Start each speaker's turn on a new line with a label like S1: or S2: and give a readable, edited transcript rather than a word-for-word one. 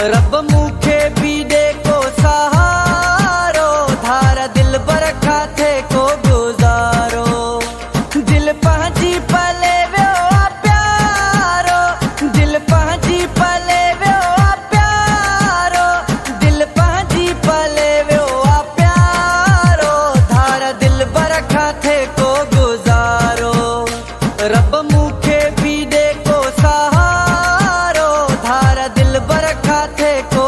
S1: रब मूंखे बीडे को सहारो, धार दिल बरखा थे को गुजारो। दिल पंहिंजी पले वियो आ प्यारो, दिल पंहिंजी पले वियो आ प्यारो, दिल पंहिंजी पले वियो आ प्यारो, धार दिल बरखा थे को गुजारो। रब मूंखे बीडे को सहारो, धार दिल बरखा थे को